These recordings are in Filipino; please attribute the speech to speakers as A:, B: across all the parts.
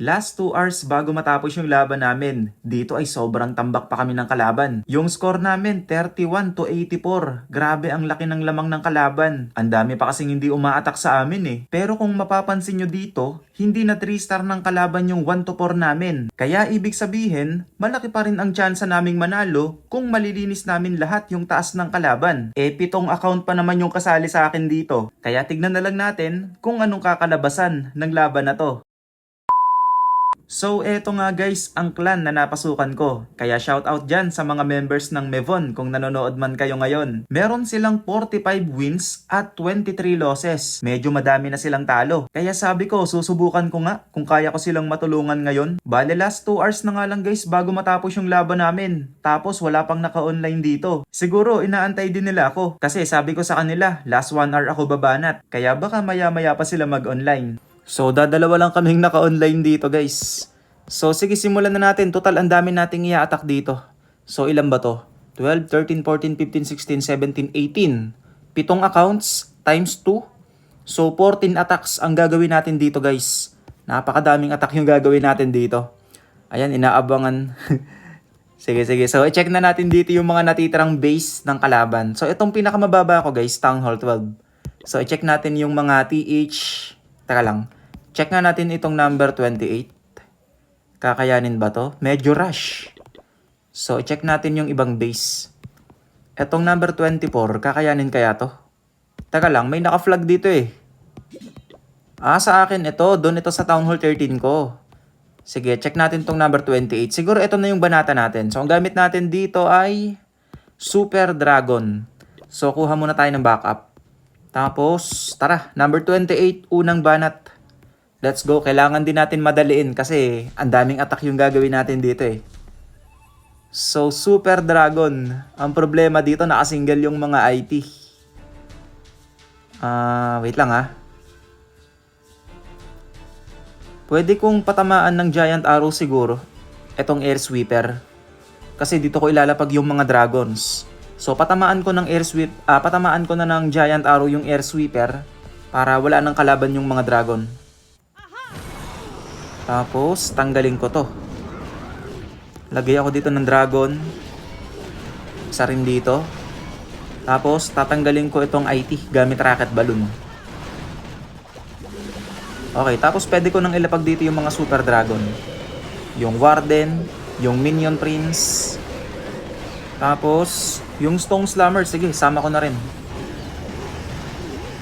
A: Last 2 hours bago matapos yung laban namin. Dito ay sobrang tambak pa kami ng kalaban. Yung score namin 31-84. Grabe ang laki ng lamang ng kalaban. Ang dami pa kasing hindi umaatak sa amin eh. Pero kung mapapansin nyo dito, hindi na 3-star ng kalaban yung 1-4 namin. Kaya ibig sabihin, malaki pa rin ang tsansa naming manalo kung malilinis namin lahat yung taas ng kalaban. 7 account pa naman yung kasali sa akin dito. Kaya tignan na lang natin kung anong kakalabasan ng laban na to. So eto nga guys ang clan na napasukan ko. Kaya shoutout dyan sa mga members ng Mevon kung nanonood man kayo ngayon. Meron silang 45 wins at 23 losses. Medyo madami na silang talo. Kaya sabi ko susubukan ko nga kung kaya ko silang matulungan ngayon. Bale last 2 hours na nga lang guys bago matapos yung laban namin. Tapos wala pang naka-online dito. Siguro inaantay din nila ako. Kasi sabi ko sa kanila last 1 hour ako babanat. Kaya baka maya maya pa sila mag-online. So, dadalawa lang kaming naka-online dito, guys. So, sige, simulan na natin. Total, ang dami nating i-attack dito. So, ilan ba to? 12, 13, 14, 15, 16, 17, 18. 7 accounts times 2. So, 14 attacks ang gagawin natin dito, guys. Napakadaming attack yung gagawin natin dito. Ayan, inaabangan. Sige. So, i-check na natin dito yung mga natitirang base ng kalaban. So, itong pinakamababa ko, guys, Town Hall 12. So, i-check natin yung mga TH... Taka lang. Check nga natin itong number 28. Kakayanin ba to? Medyo rush. So, check natin yung ibang base. Etong number 24, kakayanin kaya to? Taka lang, may naka-flag dito eh. Sa akin ito. Doon ito sa Town Hall 13 ko. Sige, check natin tong number 28. Siguro ito na yung banata natin. So, ang gamit natin dito ay Super Dragon. So, kuha muna tayo ng backup. Tapos, tara, number 28, unang banat. Let's go. Kailangan din natin madaliin kasi ang daming attack yung gagawin natin dito eh. So, Super Dragon. Ang problema dito, nakasingle yung mga IT. Wait lang ha. Pwede kong patamaan ng Giant Arrow siguro. Etong Air Sweeper. Kasi dito ko ilalapag yung mga dragons. So, patamaan ko na ng Giant Arrow yung Air Sweeper para wala nang kalaban yung mga dragon. Tapos, tanggalin ko to. Lagay ako dito ng dragon. Isa rin dito. Tapos, tatanggalin ko itong IT gamit rocket balloon. Okay, tapos pwede ko nang ilapag dito yung mga super dragon. Yung Warden, yung Minion Prince. Tapos, yung Stone Slammer, sige, sama ko na rin.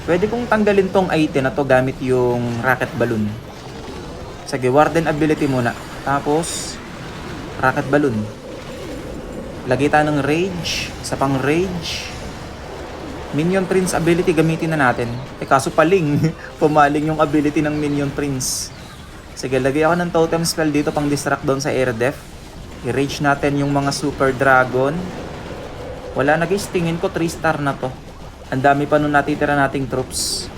A: Pwede kong tanggalin tong item na to gamit yung Rocket Balloon. Sige, Warden ability muna. Tapos, Rocket Balloon. Lagay tayo ng Rage. Sa pang Rage. Minion Prince ability gamitin na natin. Kaso paling, pumaling yung ability ng Minion Prince. Sige, lagay ako ng Totem Spell dito pang distract doon sa Air Def. I-rage natin yung mga Super Dragon. Wala na guys, tingin ko 3-star na to. Ang dami pa nun natitira nating troops.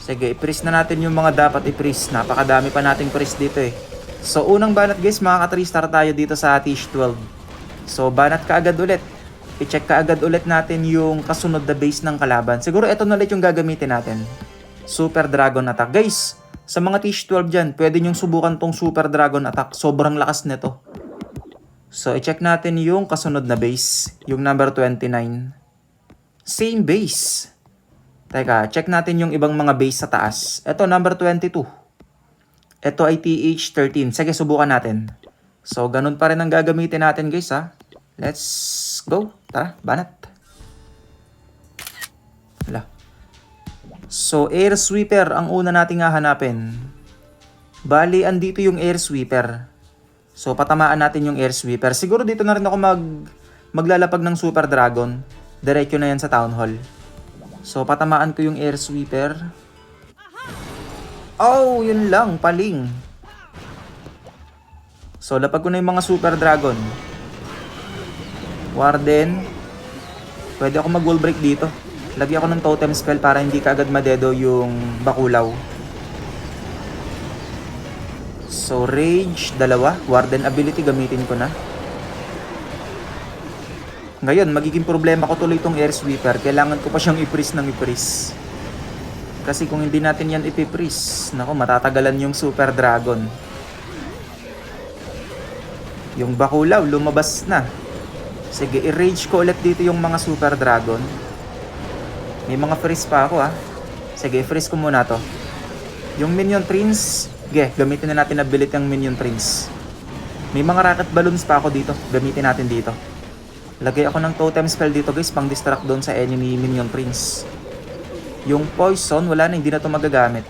A: Sige, i-freeze na natin yung mga dapat i-freeze. Napakadami pa nating freeze dito eh. So, unang banat guys, makaka 3-star tayo dito sa Tish 12. So, banat ka agad ulit. I-check ka agad ulit natin yung kasunod na base ng kalaban. Siguro ito na ulit yung gagamitin natin. Super Dragon Attack. Guys, sa mga Tish 12 dyan, pwede nyong subukan tong Super Dragon Attack. Sobrang lakas nito. So, i-check natin yung kasunod na base. Yung number 29. Same base. Teka, check natin yung ibang mga base sa taas. Ito, number 22. Ito ay TH13. Sige, subukan natin. So, ganun pa rin ang gagamitin natin guys ha. Let's go. Tara, banat. Hala. So, Air Sweeper ang una nating hahanapin. Bali, andito yung Air Sweeper. So, patamaan natin yung Air Sweeper. Siguro dito na rin ako maglalapag ng Super Dragon. Diretso na yan sa Town Hall. So, patamaan ko yung Air Sweeper. Oh, yun lang. Paling. So, lapag ko na yung mga Super Dragon. Warden. Pwede ako mag-wall break dito. Lagyan ako ng Totem Spell para hindi kaagad madedo yung Bakulaw. So, Rage, dalawa. Warden ability, gamitin ko na. Ngayon, magiging problema ko tuloy itong Air Sweeper. Kailangan ko pa siyang i-freeze ng i-freeze. Kasi kung hindi natin yan i-freeze, naku, matatagalan yung Super Dragon. Yung Bakulaw, lumabas na. Sige, i-rage ko ulit dito yung mga Super Dragon. May mga freeze pa ako Sige, i-freeze ko muna to. Yung Minion Prince, gamitin na natin ability ng Minion Prince. May mga rocket balloons pa ako dito. Gamitin natin dito. Lagay ako ng totem spell dito guys, pang distract doon sa enemy Minion Prince. Yung poison, wala na, hindi na to magagamit.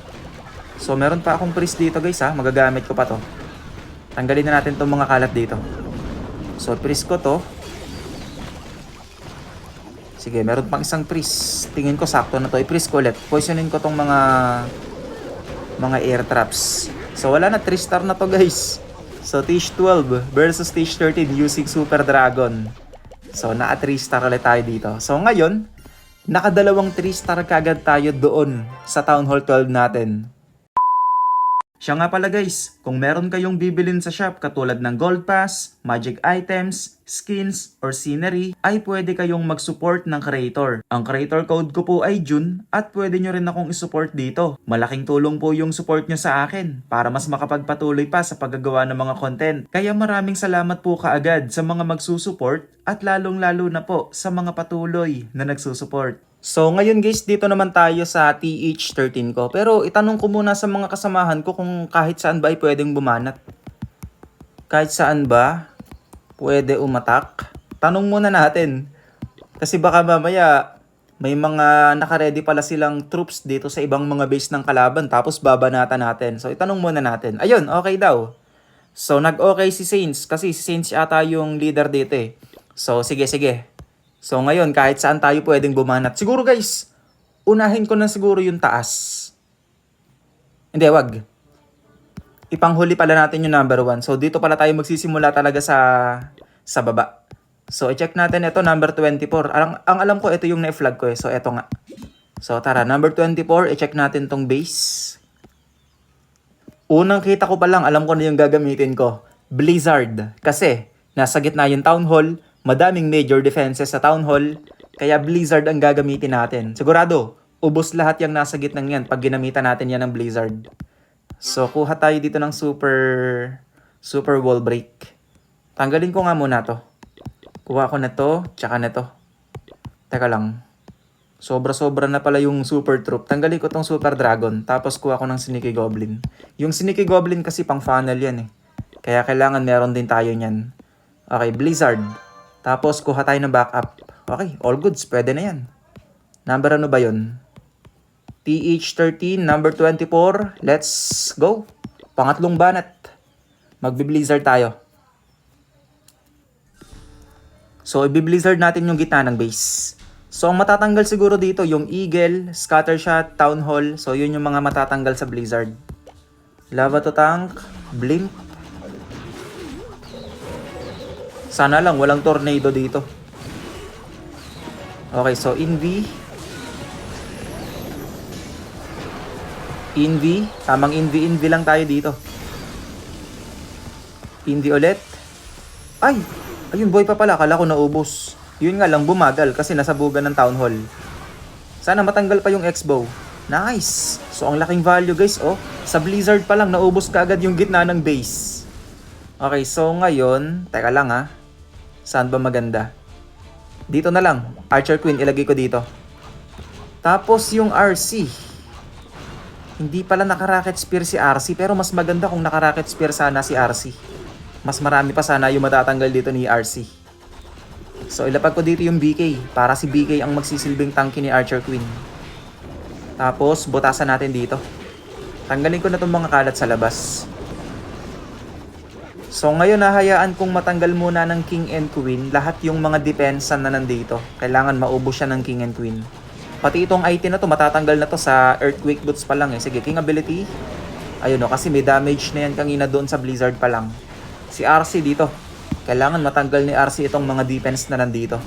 A: So meron pa akong freeze dito guys magagamit ko pa to. Tanggalin na natin tong mga kalat dito. So freeze ko to. Sige, meron pang isang freeze. Tingin ko sakto na to. I-freeze ko ulit. Poisonin ko tong mga air traps. So wala na, 3 star na to guys. So Stage 12 versus Stage 13 using Super Dragon. So naka 3 star ulit tayo dito. So ngayon, nakadalawang 3 star kagad tayo doon sa Town Hall 12 natin. Siya nga pala guys, kung meron kayong bibilin sa shop katulad ng Gold Pass, Magic Items, Skins, or Scenery, ay pwede kayong mag-support ng creator. Ang creator code ko po ay June at pwede nyo rin akong isupport dito. Malaking tulong po yung support nyo sa akin para mas makapagpatuloy pa sa paggagawa ng mga content. Kaya maraming salamat po kaagad sa mga magsusupport at lalong-lalo na po sa mga patuloy na nagsusupport. So ngayon guys, dito naman tayo sa TH13 ko. Pero itanong ko muna sa mga kasamahan ko kung kahit saan ba ay pwedeng bumanat. Kahit saan ba pwede umatak? Tanong muna natin. Kasi baka mamaya may mga nakaredy pala silang troops dito sa ibang mga base ng kalaban tapos babanatan natin. So itanong muna natin. Ayun, okay daw. So nag-okay si Saints kasi si Saints ata yung leader dito eh. So sige. So ngayon, kahit saan tayo pwedeng bumanat. Siguro guys, unahin ko na siguro yung taas. Hindi, wag. Ipanghuli pala natin yung number 1. So dito pala tayo magsisimula talaga sa baba. So i-check natin ito, number 24. Ang alam ko, ito yung na-flag ko eh. So ito nga. So tara, number 24, i-check natin tong base. Unang kita ko pa lang, alam ko na yung gagamitin ko. Blizzard. Kasi nasa gitna yung Town Hall. Madaming major defenses sa Town Hall, kaya Blizzard ang gagamitin natin. Sigurado, ubos lahat yung nasa gitnang yan pag ginamitan natin yan ng Blizzard. So, kuha tayo dito ng super wall break. Tanggalin ko nga muna to. Kuha ko na to, tsaka na to. Teka lang. Sobra-sobra na pala yung super troop. Tanggalin ko tong super dragon, tapos kuha ko ng sneaky goblin. Yung sneaky goblin kasi pang funnel yan eh. Kaya kailangan meron din tayo nyan. Okay, Blizzard. Tapos, kuha tayo ng backup. Okay, all goods. Pwede na yan. Number ano ba yun? TH13, number 24. Let's go. Pangatlong banat. Magbi-blizzard tayo. So, i-blizzard natin yung gitna ng base. So, ang matatanggal siguro dito, yung Eagle, Scattershot, Town Hall. So, yun yung mga matatanggal sa blizzard. Lava to tank, Blink. Sana lang walang tornado dito. Okay, so Invi. Tamang Invi lang tayo dito. Invi ulit. Ay! Ayun, boy pa pala. Akala ko naubos. Yun nga lang, bumagal kasi nasabugan ng Town Hall. Sana matanggal pa yung X-Bow. Nice! So, ang laking value guys, oh. Sa Blizzard pa lang, naubos ka agad yung gitna ng base. Okay, so ngayon, teka lang saan ba maganda? Dito na lang. Archer Queen, ilagay ko dito. Tapos yung RC. Hindi pala naka-rocket spear si RC, pero mas maganda kung naka-rocket spear sana si RC. Mas marami pa sana yung matatanggal dito ni RC. So ilapag ko dito yung BK, para si BK ang magsisilbing tanky ni Archer Queen. Tapos butasan natin dito. Tanggalin ko na itong mga kalat sa labas. So ngayon nahayaan kong matanggal muna ng King and Queen lahat yung mga depensa na nandito. Kailangan maubos siya ng King and Queen. Pati itong item na to matatanggal na to sa Earthquake Boots pa lang eh. Sige, King ability. Ayun kasi may damage na yan kanina doon sa Blizzard pa lang. Si RC dito. Kailangan matanggal ni RC itong mga defense na nandito.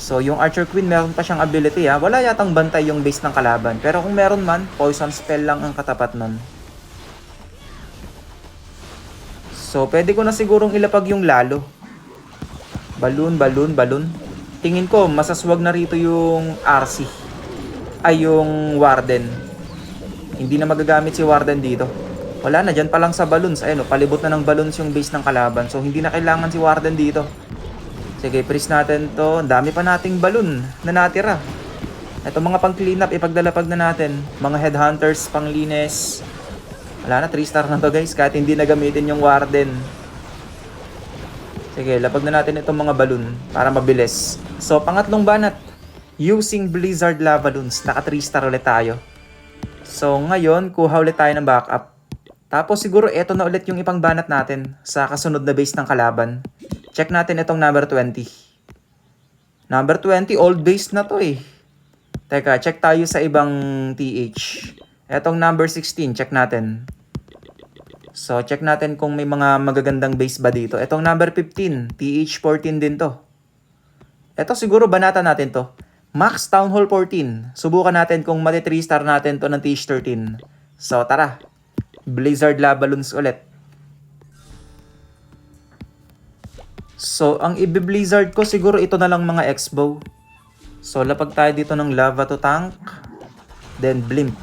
A: So yung Archer Queen meron pa siyang ability Wala yatang bantay yung base ng kalaban. Pero kung meron man, poison spell lang ang katapat nun. So, pwede ko na sigurong ilapag yung lalo. Balloon. Tingin ko, masaswag na rito yung RC. Ay, yung Warden. Hindi na magagamit si Warden dito. Wala na, dyan pa lang sa balloons. Ayun, palibot na ng balloons yung base ng kalaban. So, hindi na kailangan si Warden dito. Sige, freeze natin to. Ang dami pa nating balloon na natira. Ito mga pang clean up, ipagdalapag na natin. Mga headhunters, panglinis. Wala na, 3 star na to guys. Kahit hindi na gamitin yung Warden. Sige, lapag na natin itong mga balloon para mabilis. So, pangatlong banat. Using Blizzard Lava Loons. Naka 3 star ulit tayo. So, ngayon, kuha ulit tayo ng backup. Tapos siguro eto na ulit yung ipang banat natin sa kasunod na base ng kalaban. Check natin itong number 20. Number 20, old base na to eh. Teka, check tayo sa ibang TH. Etong number 16, check natin. So, check natin kung may mga magagandang base ba dito. Etong number 15, TH14 din to. Eto siguro banata natin to. Max Town Hall 14. Subukan natin kung mati 3 star natin to ng TH13. So, tara. Blizzard Lava Loons ulit. So, ang i-blizzard ko siguro ito na lang mga X-Bow. So, lapag tayo dito ng Lava to Tank. Then, Blimp.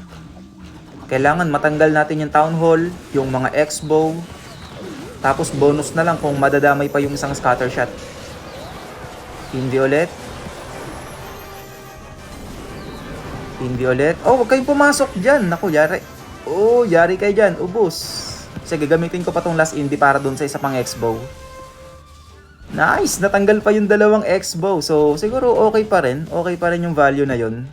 A: Kailangan matanggal natin yung Town Hall, yung mga X-Bow. Tapos, bonus na lang kung madadamay pa yung isang scatter shot. Hindi ulit. Hindi ulit. Oh, huwag kayong pumasok dyan. Naku, yari. Oh, yari kayo dyan. Ubus. Sige, gamitin ko pa tong last indie para dun sa isa pang X-Bow. Nice! Natanggal pa yung dalawang X-Bow. So, siguro okay pa rin. Okay pa rin yung value na yun.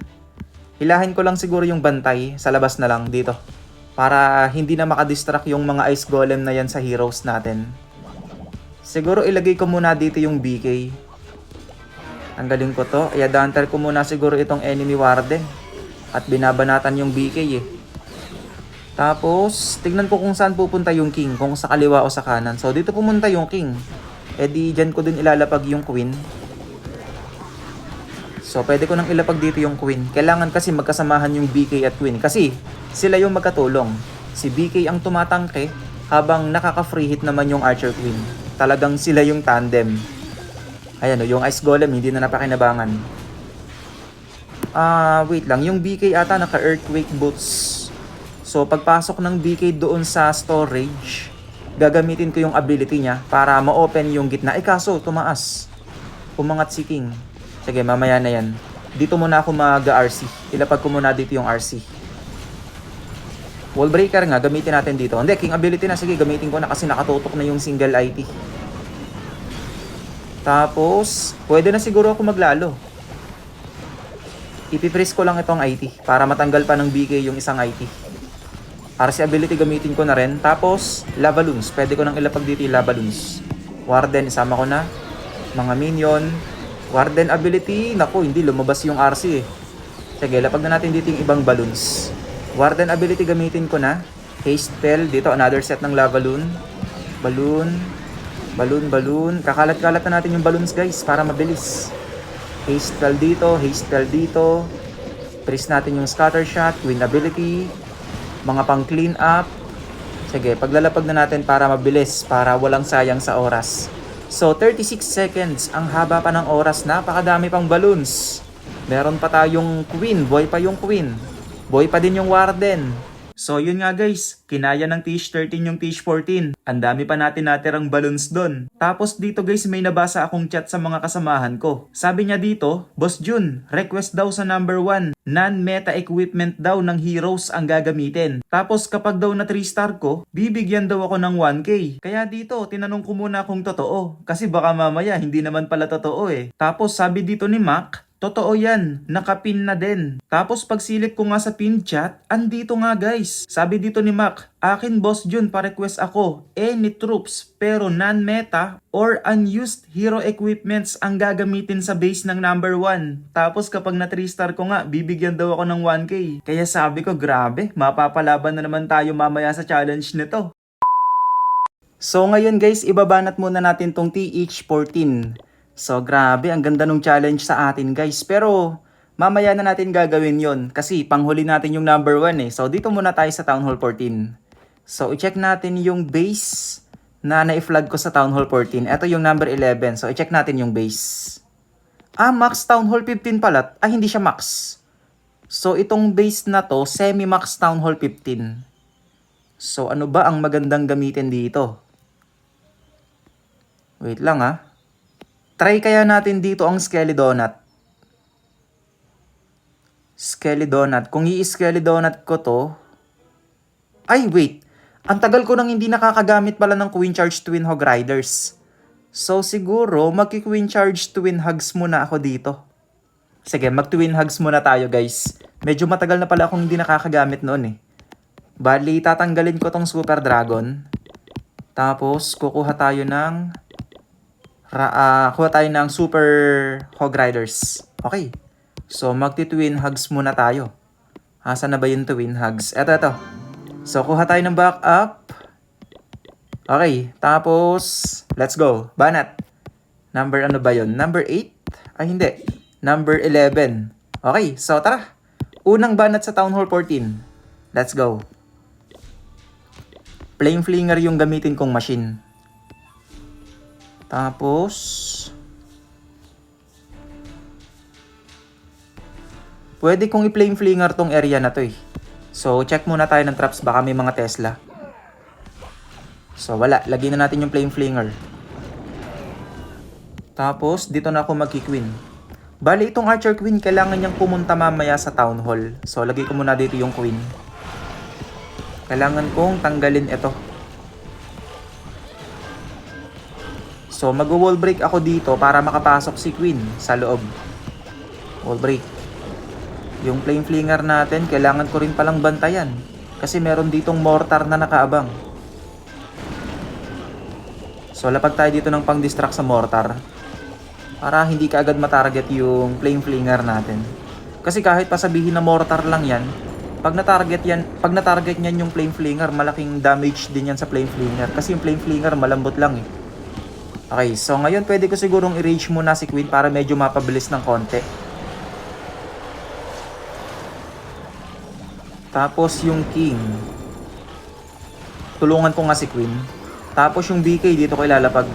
A: Hilahin ko lang siguro yung bantay sa labas na lang dito. Para hindi na makadistract yung mga Ice Golem na yan sa heroes natin. Siguro ilagay ko muna dito yung BK. Tanggalin ko to. I-advanter ko muna siguro itong enemy warden. At binabanatan yung BK eh. Tapos, tignan ko kung saan pupunta yung king. Kung sa kaliwa o sa kanan. So, dito pumunta yung king. E di, dyan ko din ilalapag yung queen. So, pwede ko nang ilapag dito yung queen. Kailangan kasi magkasamahan yung BK at queen. Kasi, sila yung magkatulong. Si BK ang tumatangke, habang nakaka-free hit naman yung archer queen. Talagang sila yung tandem. Ayan o, yung ice golem, hindi na napakinabangan. Wait lang. Yung BK ata naka-earthquake boots. So, pagpasok ng BK doon sa storage, gagamitin ko yung ability niya para ma-open yung gitna. Kaso, tumaas. Umangat si king. Sige, mamaya na yan. Dito muna ako mag-RC. Ilapag ko muna dito yung RC. Wall breaker nga, gamitin natin dito. Hindi, king ability na. Sige, gamitin ko na kasi nakatutok na yung single IT. Tapos, pwede na siguro ako maglalo. Ipi-freeze ko lang itong IT para matanggal pa ng BK yung isang IT. RC ability gamitin ko na rin. Tapos, Lava Loons. Pwede ko nang ilapag dito yung Lava Loons. Warden, isama ko na. Mga minion. Warden ability. Naku, hindi. Lumabas yung RC eh. Sige, lapag na natin dito yung ibang balloons. Warden ability gamitin ko na. Haste spell. Dito, another set ng Lava Loon. Balloon. Balloon, balloon. Kakalat-kalat na natin yung balloons guys para mabilis. Haste spell dito. Haste spell dito. Freeze natin yung scatter shot. Queen ability. Mga pang clean up. Sige, paglalapag na natin para mabilis, para walang sayang sa oras. So, 36 seconds. Ang haba pa ng oras. Napakadami pang balloons. Meron pa tayong queen. Boy pa yung queen. Boy pa din yung warden. So, yun nga guys. Kinaya ng TH13 yung TH14. Ang dami pa natin natirang balloons doon. Tapos dito guys, may nabasa akong chat sa mga kasamahan ko. Sabi niya dito, Boss Jun, request daw sa number 1. Non-meta equipment daw ng heroes ang gagamitin. Tapos kapag daw na 3 star ko, bibigyan daw ako ng 1k. Kaya dito, tinanong ko muna kung totoo. Kasi baka mamaya, hindi naman pala totoo eh. Tapos sabi dito ni Mac, totoo yan, nakapin na din. Tapos pagsilip ko nga sa pin chat, andito nga guys. Sabi dito ni Mac, akin Boss Jun pa-request ako, any troops pero non-meta or unused hero equipments ang gagamitin sa base ng number 1. Tapos kapag na 3 star ko nga, bibigyan daw ako ng 1k. Kaya sabi ko, grabe, mapapalaban na naman tayo mamaya sa challenge nito. So ngayon guys, ibabanat muna natin tong TH14. So, grabe. Ang ganda nung challenge sa atin, guys. Pero, mamaya na natin gagawin yon kasi panghuli natin yung number 1 eh. So, dito muna tayo sa Town Hall 14. So, i-check natin yung base na na-flag ko sa Town Hall 14. Ito yung number 11. So, i-check natin yung base. Max Town Hall 15 pala. Hindi siya max. So, itong base na to, semi-max Town Hall 15. So ano ba ang magandang gamitin dito? Wait lang ha. Try kaya natin dito ang Skelly Donut. Skelly Donut. Kung i-Skelly Donut ko to... Ay, wait. Ang tagal ko nang hindi nakakagamit pala ng Queen Charge Twin Hog Riders. So siguro, magki-Queen Charge Twin Hugs muna ako dito. Sige, mag-Twin Hugs muna tayo guys. Medyo matagal na pala akong hindi nakakagamit noon eh. Bali, tatanggalin ko tong Super Dragon. Tapos, kukuha tayo ng Super Hog Riders. Okay. So, magti-Twin Hugs muna tayo. Asan na ba yung Twin Hugs? Eto. So, kuha tayo ng backup. Okay. Tapos, let's go. Banat. Number ano ba yun? Number 8? Ay, hindi. Number 11. Okay. So, tara. Unang banat sa Town Hall 14. Let's go. Flame Flinger yung gamitin kong machine. Tapos, pwede kong i-Flame Flinger tong area na to eh. So, check muna tayo ng traps. Baka may mga Tesla. So, wala. Lagyan na natin yung Flame Flinger. Tapos, dito na ako magki-Queen. Bali, itong Archer Queen, kailangan niyang pumunta mamaya sa Town Hall. So, lagay ko muna dito yung Queen. Kailangan kong tanggalin ito. So, mag-wall break ako dito para makapasok si Queen sa loob. Wall break. Yung Flame Flinger natin, kailangan ko rin palang bantayan. Kasi meron ditong mortar na nakaabang. So, lapag tayo dito ng pang-distract sa mortar. Para hindi ka agad matarget yung Flame Flinger natin. Kasi kahit pasabihin na mortar lang yan, pag na-target niyan yung Flame Flinger, malaking damage din yan sa Flame Flinger. Kasi yung Flame Flinger malambot lang eh. Okay, so ngayon pwede ko sigurong i-rage muna si Queen para medyo mapabilis ng konti. Tapos yung King. Tulungan ko nga si Queen. Tapos yung BK dito ko ilalapag.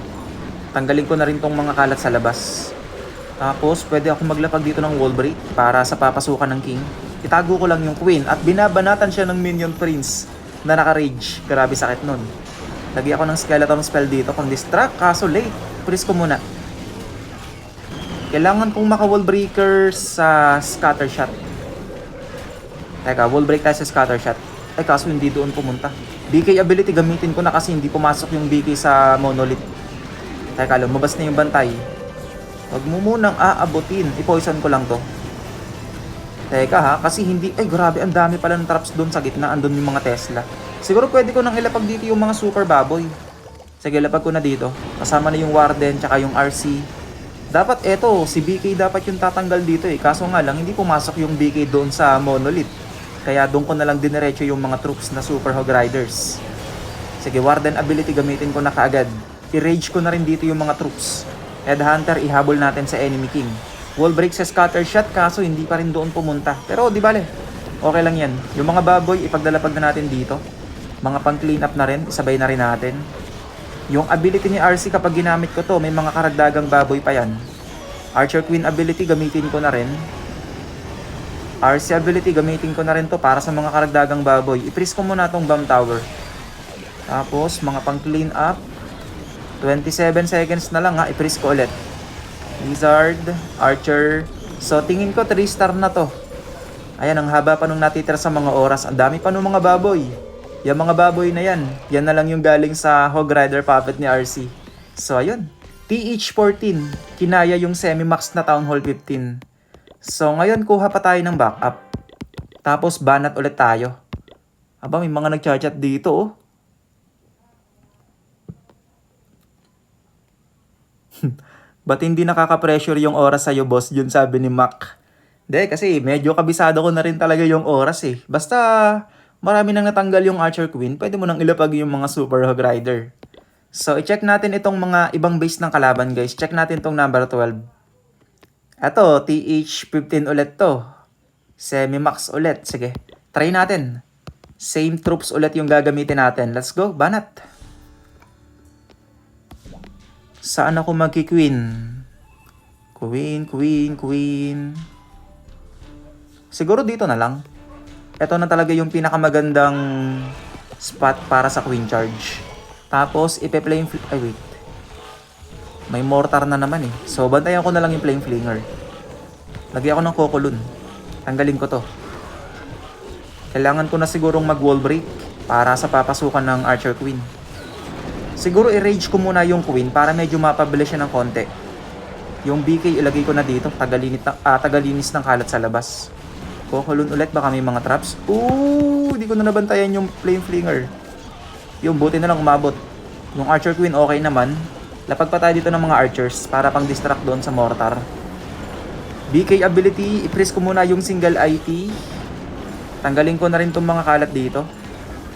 A: Tanggalin ko na rin tong mga kalat sa labas. Tapos pwede ako maglapag dito ng wall break para sa papasukan ng King. Itago ko lang yung Queen at binabanatan siya ng Minion Prince na naka-rage. Grabe sakit nun. Lagyan ako ng skeleton spell dito pang distract, kaso late. Freeze ko muna. Kailangan kong maka-wall breaker sa scatter shot. Teka, wall break tayo sa scatter shot. Ay, kaso hindi doon pumunta. BK ability gamitin ko na kasi hindi pumasok yung BK sa monolith. Teka, lumabas na yung bantay. Huwag mo munang aabutin. I-poison ko lang to. Teka ha, kasi hindi... Ay, grabe, ang dami pala ng traps doon sa gitna. Andun yung mga Tesla. Siguro pwede ko nang ilapag dito yung mga super baboy. Sige, ilapag ko na dito. Kasama na yung Warden, tsaka yung RC. Dapat eto, si BK dapat yung tatanggal dito eh. Kaso nga lang, hindi pumasok yung BK doon sa monolith. Kaya doon ko na lang diniretso yung mga troops na Super Hog Riders. Sige, Warden ability gamitin ko na kaagad. I-rage ko na rin dito yung mga troops. Headhunter, ihabol natin sa Enemy King. Wall break sa scatter shot, kaso hindi pa rin doon pumunta. Pero di bale, okay lang yan. Yung mga baboy, ipagdalapag na natin dito. Mga pang clean up na rin, isabay na rin natin. Yung ability ni RC kapag ginamit ko to, may mga karagdagang baboy pa yan. Archer Queen ability gamitin ko na rin. RC ability gamitin ko na rin to para sa mga karagdagang baboy. I-freeze ko muna tong bomb tower. Tapos mga pang clean up. 27 seconds na lang ha, i-freeze ko ulit. Wizard, Archer. So tingin ko 3 star na to. Ayan, ang haba pa nung natitira sa mga oras. Ang dami pa nung mga baboy. Yung mga baboy na yan, yan na lang yung galing sa Hog Rider Puppet ni RC. So, ayun. TH14, kinaya yung semi-max na Town Hall 15. So, ngayon kuha pa tayo ng backup. Tapos, banat ulit tayo. Aba, may mga nagchat-chat dito, oh. Ba't hindi nakaka-pressure yung oras sa'yo, boss? Yun sabi ni Mac. Hindi, kasi medyo kabisado ko na rin talaga yung oras eh. Basta... marami nang natanggal yung Archer Queen, pwede mo nang ilapag yung mga Super Hog Rider. So, i-check natin itong mga ibang base ng kalaban, guys. Check natin itong number 12. Ito, TH15 ulit to. Semi-max ulit. Sige, try natin. Same troops ulit yung gagamitin natin. Let's go, banat. Saan ako magki-queen? Queen. Siguro dito na lang. Ito na talaga yung pinakamagandang spot para sa Queen Charge. Tapos, ipe-flame... Ay, wait. May mortar na naman eh. So, bantayan ko na lang yung Flame Flinger. Lagyan ko ng Cocolon. Tanggalin ko to. Kailangan ko na sigurong mag-wall break para sa papasukan ng Archer Queen. Siguro i-rage ko muna yung Queen para medyo mapabilis siya ng konti. Yung BK ilagay ko na dito. Tagalinis ng kalat sa labas. Cocolon ulit. Baka may mga traps. Hindi ko na nabantayan yung Flame Flinger. Yung buti na lang umabot. Yung Archer Queen okay naman. Lapag pa tayo dito ng mga archers para pang distract doon sa mortar. BK ability, i-press ko muna yung single IT. Tanggalin ko na rin tong mga kalat dito.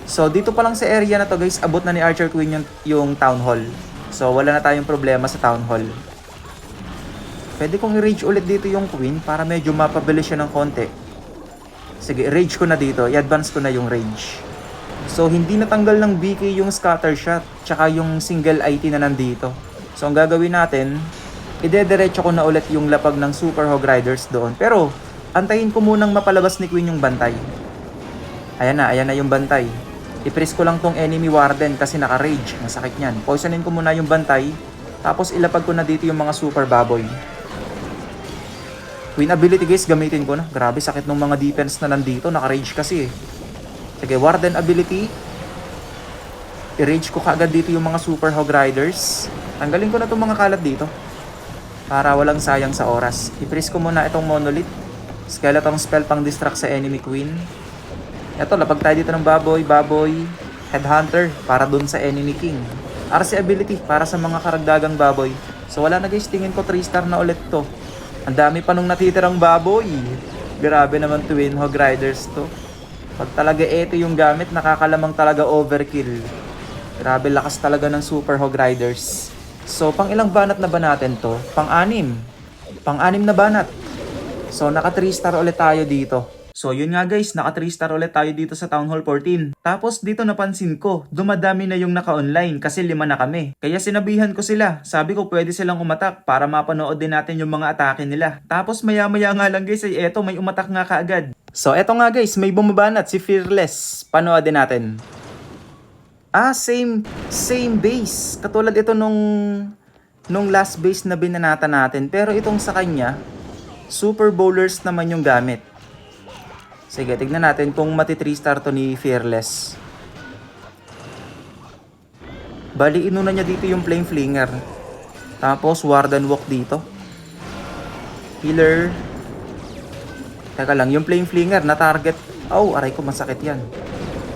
A: So dito pa lang sa area na to guys, abot na ni Archer Queen yung Town Hall. So wala na tayong problema sa Town Hall. Pwede kong i-rage ulit dito yung Queen para medyo mapabilis siya ng konti. Sige, i-rage ko na dito, i-advance ko na yung rage. So, hindi natanggal ng BK yung scatter shot, tsaka yung single IT na nandito. So, ang gagawin natin, idediretso ko na ulit yung lapag ng Super Hog Riders doon. Pero, antayin ko munang mapalabas ni Queen yung bantay. Ayan na yung bantay. I-press ko lang tong enemy warden kasi naka-rage. Masakit niyan. Poisonin ko muna yung bantay, tapos ilapag ko na dito yung mga super baboy. Queen ability guys, gamitin ko na. Grabe, sakit ng mga defense na nandito. Naka-rage kasi eh. Sige, Warden ability. I-rage ko kaagad dito yung mga Super Hog Riders. Tanggalin ko na itong mga kalat dito. Para walang sayang sa oras. I-press ko muna itong Monolith. Skeleton spell pang distract sa enemy Queen. Ito, lapag tayo dito ng baboy. Headhunter para dun sa enemy King. RC ability para sa mga karagdagang baboy. So wala na guys, tingin ko 3-star na ulit to. Ang dami pa nung natitirang baboy. Grabe naman Twin Hog Riders to. Pag talaga ito yung gamit, nakakalamang talaga overkill. Grabe lakas talaga ng Super Hog Riders. So, pang ilang banat na ba natin to? Pang-6. Pang-6 na banat. So, naka 3-star ulit tayo dito. So, yun nga guys, naka 3-star ulit tayo dito sa Town Hall 14. Tapos, dito napansin ko, dumadami na yung naka-online kasi 5 na kami. Kaya sinabihan ko sila. Sabi ko pwede silang umatak para mapanood din natin yung mga atake nila. Tapos, maya-maya nga lang guys, ay eto, may umatak nga kaagad. So, eto nga guys, may bumabanat si Fearless. Panoodin natin. Same base. Katulad ito nung last base na binanata natin. Pero itong sa kanya, Super Bowlers naman yung gamit. Sige, tignan natin kung mati 3-star to ni Fearless. Bali, inuna niya dito yung Flame Flinger. Tapos, Warden Walk dito. Healer. Teka lang, yung Flame Flinger na target. Aray ko, masakit yan.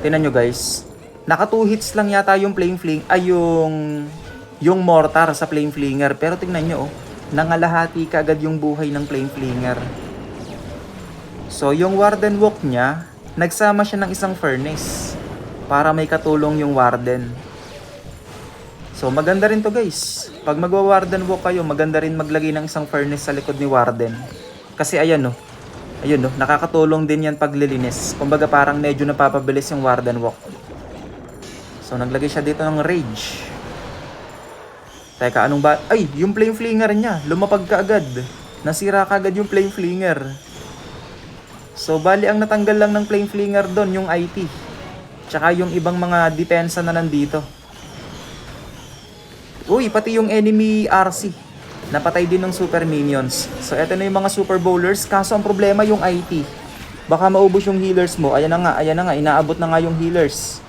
A: Tingnan nyo guys. Naka 2 hits lang yata yung Flame Fling. Yung mortar sa Flame Flinger. Pero tingnan nyo, nangalahati kaagad yung buhay ng Flame Flinger. So, yung Warden Walk niya, nagsama siya ng isang Furnace. Para may katulong yung Warden. So, maganda rin to guys. Pag magwa-Warden Walk kayo, maganda rin maglagay ng isang Furnace sa likod ni Warden. Kasi ayan no. Ayun no, nakakatulong din yan paglilinis. Kumbaga parang medyo napapabilis yung Warden Walk. So naglagay siya dito ng Rage. Teka, anong ba? Ay, yung Flame Flinger niya, lumapag kaagad. Nasira kaagad yung Flame Flinger. So bali ang natanggal lang ng Flame Flinger doon, yung IT. Tsaka yung ibang mga depensa na nandito. Uy, pati yung enemy RC. Napatay din ng super minions. So, eto na yung mga super bowlers. Kaso, ang problema yung IT. Baka maubos yung healers mo. Ayan na nga. Inaabot na nga yung healers.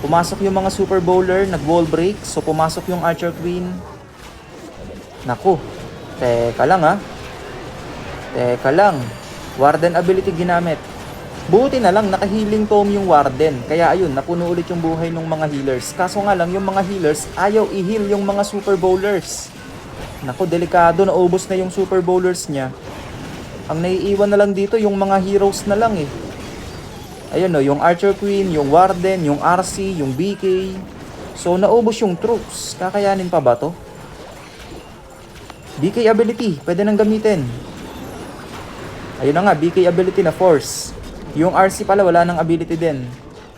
A: Pumasok yung mga super bowler. Nag-wall break. So, pumasok yung Archer Queen. Naku. Teka lang. Warden ability ginamit. Buti na lang, naka-healing tome yung Warden. Kaya ayun, napuno ulit yung buhay ng mga healers. Kaso nga lang, yung mga healers, ayaw i-heal yung mga super bowlers. Naku, delikado, naubos na yung super bowlers niya. Ang naiiwan na lang dito, yung mga heroes na lang eh. Ayun no, yung Archer Queen, yung Warden, yung RC, yung BK. So, naubos yung troops. Kakayanin pa ba to? BK ability, pwede nang gamitin. Ayun na nga, BK ability na force. Yung RC pala, wala nang ability din.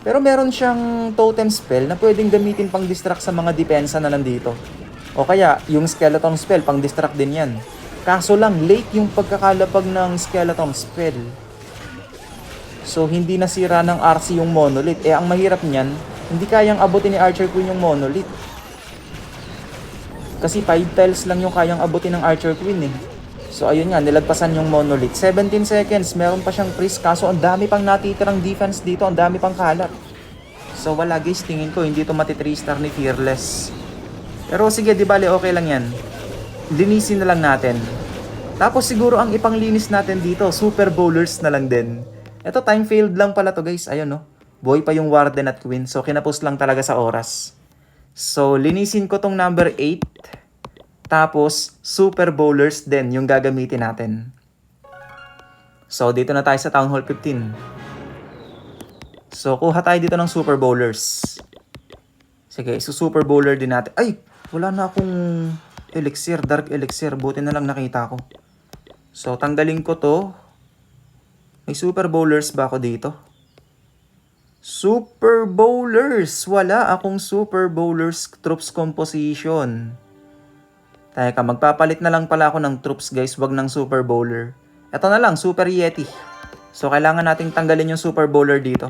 A: Pero meron siyang totem spell na pwedeng gamitin pang distract sa mga depensa na nandito. O kaya, yung skeleton spell, pang distract din yan. Kaso lang, late yung pagkakalapag ng skeleton spell. So, hindi nasira ng RC yung Monolith. Eh, ang mahirap niyan, hindi kayang abutin ni Archer Queen yung Monolith. Kasi 5 tiles lang yung kayang abutin ng Archer Queen eh. So, ayun nga, nilagpasan yung Monolith. 17 seconds, meron pa siyang freeze. Kaso, ang dami pang natitirang defense dito. Ang dami pang kalat. So, wala guys, tingin ko, hindi to mati 3 star ni Fearless. Pero sige, di bale, okay lang yan. Linisin na lang natin. Tapos siguro ang ipanglinis natin dito, Super Bowlers na lang din. Ito, time failed lang pala to guys. Ayun no. Buhay pa yung Warden at Queen. So, kinapos lang talaga sa oras. So, linisin ko tong number 8. Tapos, Super Bowlers din yung gagamitin natin. So, dito na tayo sa Town Hall 15. So, kuha tayo dito ng Super Bowlers. Sige, Super Bowler din natin. Ay! Wala na akong elixir, dark elixir. Buti na lang nakita ko. So, tanggalin ko to. May Super Bowlers ba ako dito? Super Bowlers! Wala akong Super Bowlers troops composition. Teka, magpapalit na lang pala ako ng troops guys. Wag ng Super Bowler. Ito na lang, Super Yeti. So, kailangan nating tanggalin yung Super Bowler dito.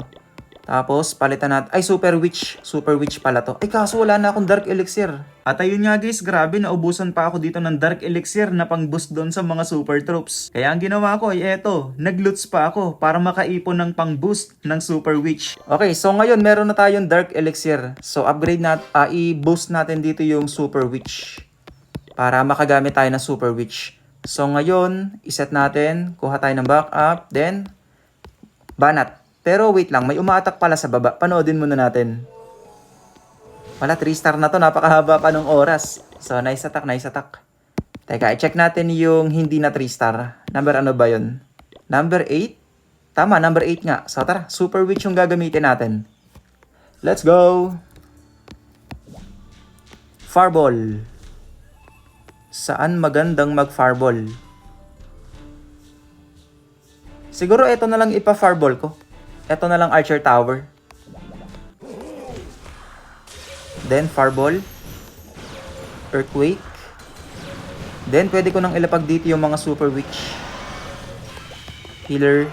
A: Tapos, palitan natin. Ay, Super Witch. Super Witch pala to. Ay, kaso wala na akong Dark Elixir. At ayun nga guys, grabe, naubusan pa ako dito ng Dark Elixir na pang boost doon sa mga Super Troops. Kaya ang ginawa ko ay eto, nag-loots pa ako para makaipon ng pang boost ng Super Witch. Okay, so ngayon meron na tayong Dark Elixir. So, upgrade i-boost natin dito yung Super Witch. Para makagamit tayo ng Super Witch. So, ngayon, iset natin, kuha tayo ng backup, then, banat. Pero wait lang, may umaatak pala sa baba. Panoodin muna natin. Wala, 3 star na to. Napakahaba pa ng oras. So, nice attack, nice attack. Teka, i-check natin yung hindi na 3 star. Number ano ba yun? Number 8? Tama, number 8 nga. So, tara, Super Witch yung gagamitin natin. Let's go! Fireball. Saan magandang mag-fireball? Siguro ito na lang ipa-fireball ko. Ito na lang Archer Tower. Then Fireball. Earthquake. Then pwede ko nang ilapag dito yung mga Super Witch. Healer.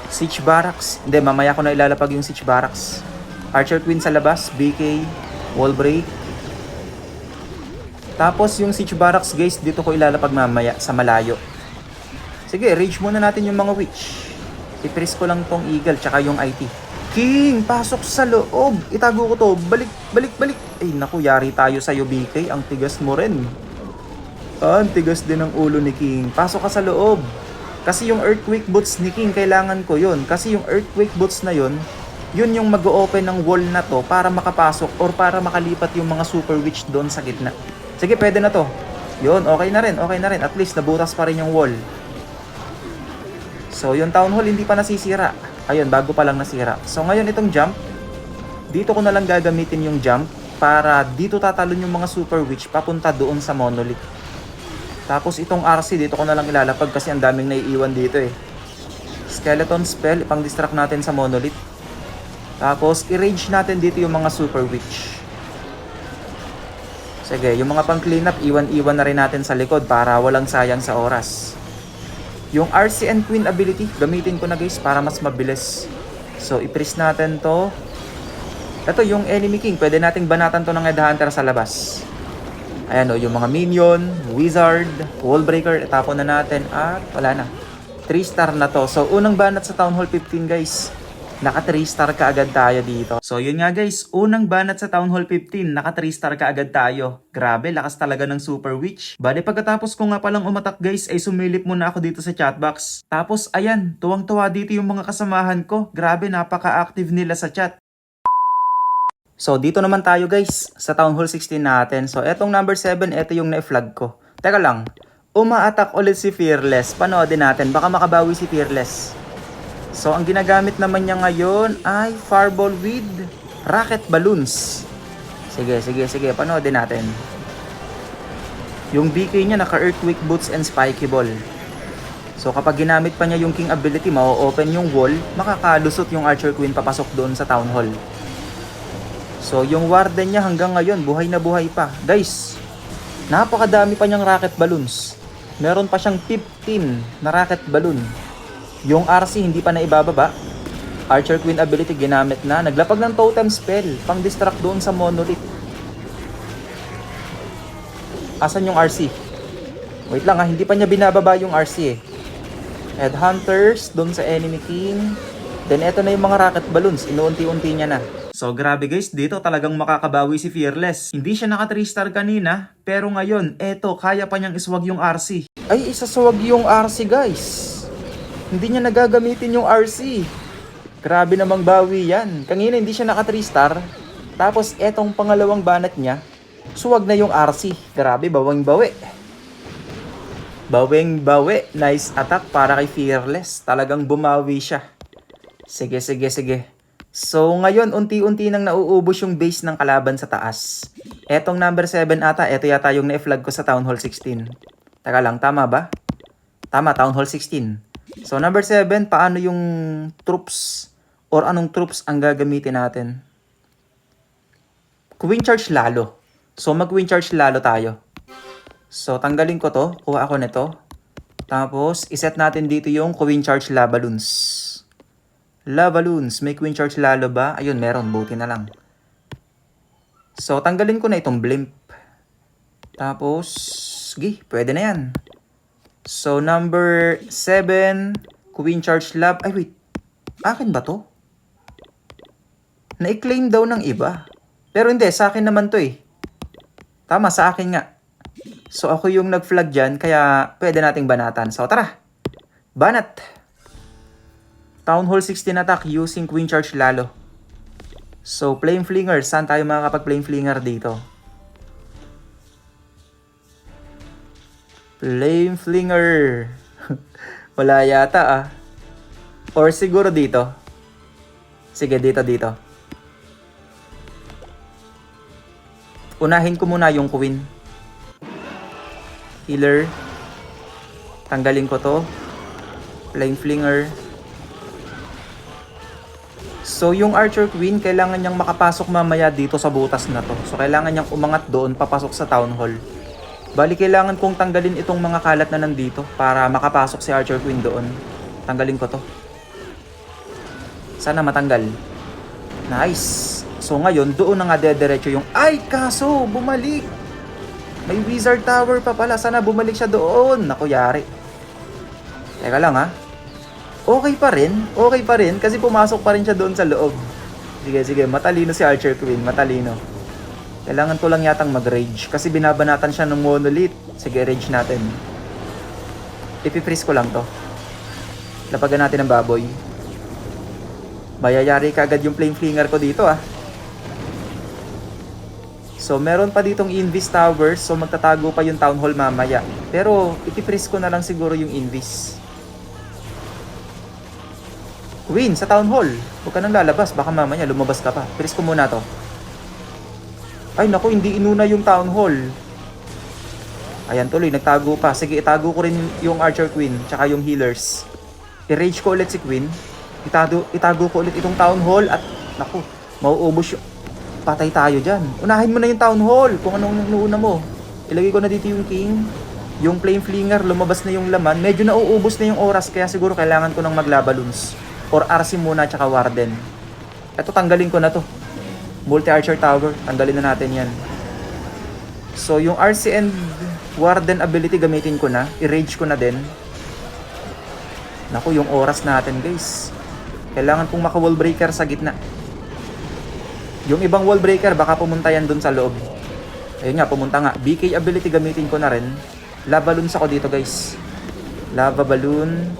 A: Siege Barracks. Hindi, mamaya ko na ilalapag yung Siege Barracks. Archer Queen sa labas. BK. Wall Break. Tapos yung Siege Barracks guys, dito ko ilalapag mamaya sa malayo. Sige, rage muna natin yung mga Witch. I-press ko lang tong Eagle tsaka yung IT. King, pasok sa loob. Itago ko to. Balik, balik, balik. Ay naku, yari tayo sa'yo BK. Ang tigas mo rin. Ang tigas din ng ulo ni King. Pasok ka sa loob. Kasi yung Earthquake Boots ni King, kailangan ko yun. Kasi yung Earthquake Boots na yun, yun yung mag-o-open ng wall na to para makapasok or para makalipat yung mga Super Witch doon sa gitna. Sige, pwede na to. Yun, okay na rin, okay na rin. At least nabutas pa rin yung wall. So, yung Town Hall hindi pa nasisira. Ayun, bago pa lang nasira. So, ngayon itong jump, dito ko na lang gagamitin yung jump para dito tatalon yung mga Super Witch papunta doon sa Monolith. Tapos itong RC, dito ko na lang ilalapag kasi ang daming naiiwan dito eh. Skeleton Spell, ipang distract natin sa Monolith. Tapos, i-rage natin dito yung mga Super Witch. Sige, yung mga pang cleanup, iwan-iwan na rin natin sa likod para walang sayang sa oras. Yung RC and Queen ability, gamitin ko na guys para mas mabilis. So, i-press natin to. Ito, yung Enemy King, pwede nating banatan to ng Headhunter sa labas. Ayan o, yung mga Minion, Wizard, Wall Breaker, itapon na natin at wala na. 3 star na to. So, unang banat sa Town Hall 15 guys. Naka 3 star ka agad tayo dito. So yun nga guys, unang banat sa Town Hall 15, naka 3 star ka agad tayo. Grabe, lakas talaga ng Super Witch. Bale pagkatapos ko nga palang umatak guys, ay sumilip muna ako dito sa chatbox. Tapos ayan, tuwang-tuwa dito yung mga kasamahan ko. Grabe, napaka-active nila sa chat. So dito naman tayo guys, sa Town Hall 16 natin. So etong number 7, eto yung na-flag ko. Teka lang, uma-attack ulit si Fearless. Panoodin natin, baka makabawi si Fearless. So, ang ginagamit naman niya ngayon ay Fireball with Rocket Balloons. Sige, sige, sige. Panoodin natin. Yung BK niya naka-Earthquake Boots and Spiky Ball. So, kapag ginamit pa niya yung King ability, ma-open yung wall, makakalusot yung Archer Queen papasok doon sa Town Hall. So, yung Warden niya hanggang ngayon, buhay na buhay pa. Guys, napakadami pa niyang Rocket Balloons. Meron pa siyang 15 na Rocket Balloon. Yung RC hindi pa naibababa. Archer Queen ability ginamit na. Naglapag ng totem spell. Pang distract doon sa monolith. Asan yung RC? Wait lang ha, hindi pa niya binababa yung RC eh. Headhunters doon sa enemy king. Then eto na yung mga rocket balloons. Inuunti-unti niya na. So grabe guys, dito talagang makakabawi si Fearless. Hindi siya naka 3 star kanina, pero ngayon, eto, kaya pa niyang iswag yung RC. Ay, isaswag yung RC guys. Hindi niya nagagamitin yung RC. Grabe namang bawi yan. Kanina hindi siya naka 3 star. Tapos etong pangalawang banat niya, suwag na yung RC. Grabe, bawang bawi. Baweng bawi. Nice attack para kay Fearless. Talagang bumawi siya. Sige, sige, sige. So, ngayon, unti-unti nang nauubos yung base ng kalaban sa taas. Etong number 7 ata, eto yata yung na-flag ko sa Town Hall 16. Taka lang, tama ba? Tama, Town Hall 16. So, number 7, paano yung troops or anong troops ang gagamitin natin? Queen Charge lalo. So, mag-Queen Charge lalo tayo. So, tanggalin ko to. Kuha ako nito. Tapos, iset natin dito yung Queen Charge La Balloons. La Balloons, may Queen Charge lalo ba? Ayun, meron. Buti na lang. So, tanggalin ko na itong blimp. Tapos, sige, pwede na yan. So, number 7, Queen Charge Lab. Ay, wait. Akin ba to? Na-claim daw ng iba. Pero hindi, sa akin naman to eh. Tama, sa akin nga. So, ako yung nag-flag dyan, kaya pwede nating banatan. So, tara. Banat. Town Hall 16 attack using Queen Charge lalo. So, Flame Flinger. Saan tayo makakapag-Flame Flinger dito? Flame Flinger. Wala yata ah. Or siguro dito. Sige, dito. Unahin ko muna yung Queen. Healer. Tanggalin ko to. Flame Flinger. So, yung Archer Queen, kailangan niyang makapasok mamaya dito sa butas na to. So, kailangan niyang umangat doon, papasok sa Town Hall. Bali, kailangan kong tanggalin itong mga kalat na nandito para makapasok si Archer Queen doon. Tanggalin ko to. Sana matanggal. Nice. So, ngayon, doon na nga dediretso yung... Ay, kaso, bumalik. May Wizard Tower pa pala. Sana bumalik siya doon. Naku, yari. Teka lang ha. Okay pa rin kasi pumasok pa rin siya doon sa loob. Sige, matalino si Archer Queen, matalino. Kailangan ko lang yatang mag-rage kasi binabanatan siya ng monolith. Sige, rage natin. Ipifreeze ko lang to. Lapagan natin ang baboy. Mayayari kagad yung Flame Flinger ko dito ah. So, meron pa ditong Invis Towers, so magtatago pa yung Town Hall mamaya. Pero, ipifreeze ko na lang siguro yung Invis. Queen, sa Town Hall. Huwag ka nang lalabas. Baka mamaya lumabas ka pa. Freeze ko muna to. Ay, naku, hindi inuna yung Town Hall. Ayan, tuloy. Nagtago pa. Sige, itago ko rin yung Archer Queen. Tsaka yung healers. I-rage ko ulit si Queen. Itago ko ulit itong Town Hall. At, naku, mauubos yung... Patay tayo dyan. Unahin mo na yung Town Hall. Kung anong inuuna mo. Ilagay ko na dito yung King. Yung Flame Flinger, lumabas na yung laman. Medyo nauubos na yung oras. Kaya siguro kailangan ko ng maglaballoons. Or RC muna tsaka Warden. Ito, tanggalin ko na to. Multi-Archer Tower. Tanggalin na natin yan. So, yung RC and Warden ability gamitin ko na. I-rage ko na din. Naku, yung oras natin guys. Kailangan kong maka-wall breaker sa gitna. Yung ibang wall breaker, baka pumunta yan dun sa loob. Ayun nga, pumunta nga. BK ability gamitin ko na rin. Lava balloons ako dito guys. Lava balloon.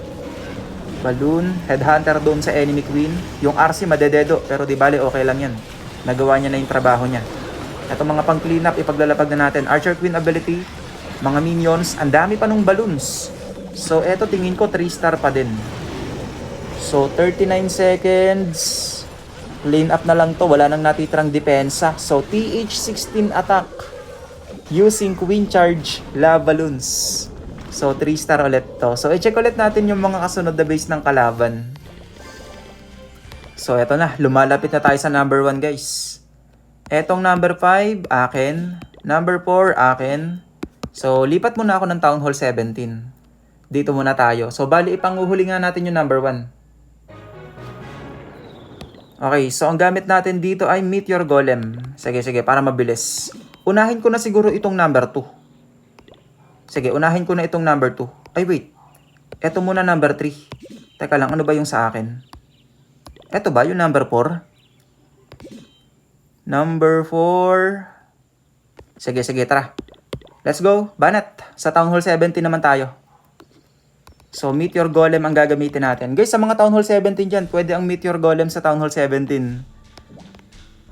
A: Balloon, headhunter doon sa enemy queen. Yung RC madededo, pero di bale okay lang yan. Nagawa niya na yung trabaho niya. Ito mga pang clean up, ipaglalapag na natin. Archer Queen ability, mga minions, ang dami pa nung balloons. So eto tingin ko 3 star pa din. So 39 seconds. Clean up na lang to, wala nang natitrang depensa. So TH16 attack using Queen Charge La Balloons. So, 3 star ulit to. So, i-check ulit natin yung mga kasunod na base ng kalaban. So, eto na. Lumalapit na tayo sa number 1, guys. Etong number 5, akin. Number 4, akin. So, lipat muna ako ng Town Hall 17. Dito muna tayo. So, bali, ipanguhuli nga natin yung number 1. Okay, so ang gamit natin dito ay Meteor Golem. Sige, para mabilis. Unahin ko na siguro itong number 2. Sige, unahin ko na itong number 2. Ay, wait. Ito muna number 3. Teka lang, ano ba yung sa akin? Ito ba yung number 4? Number 4. Sige, tara. Let's go. Banat. Sa Town Hall 17 naman tayo. So, Meteor Golem ang gagamitin natin. Guys, sa mga Town Hall 17 dyan, pwede ang Meteor Golem sa Town Hall 17.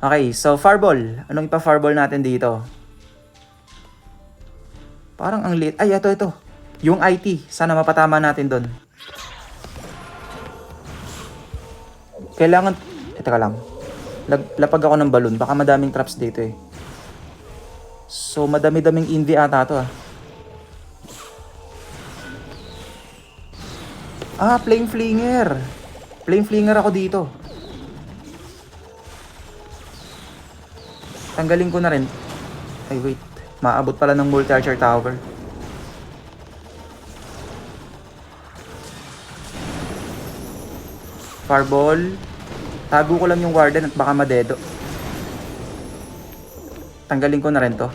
A: Okay, so Fireball. Anong ipa-Fireball natin dito? Parang ang lit. Ay, ito. Yung IT. Sana mapatama natin doon. Kailangan... Teka lang. Lapag ako ng balloon. Baka madaming traps dito eh. So, madami-daming invi ata to ah. Flame Flinger. Flame Flinger ako dito. Tanggalin ko na rin. Ay, wait. Maabot pala ng multi-archer tower. Fireball. Tago ko lang yung warden at baka madedo. Tanggalin ko na rin to.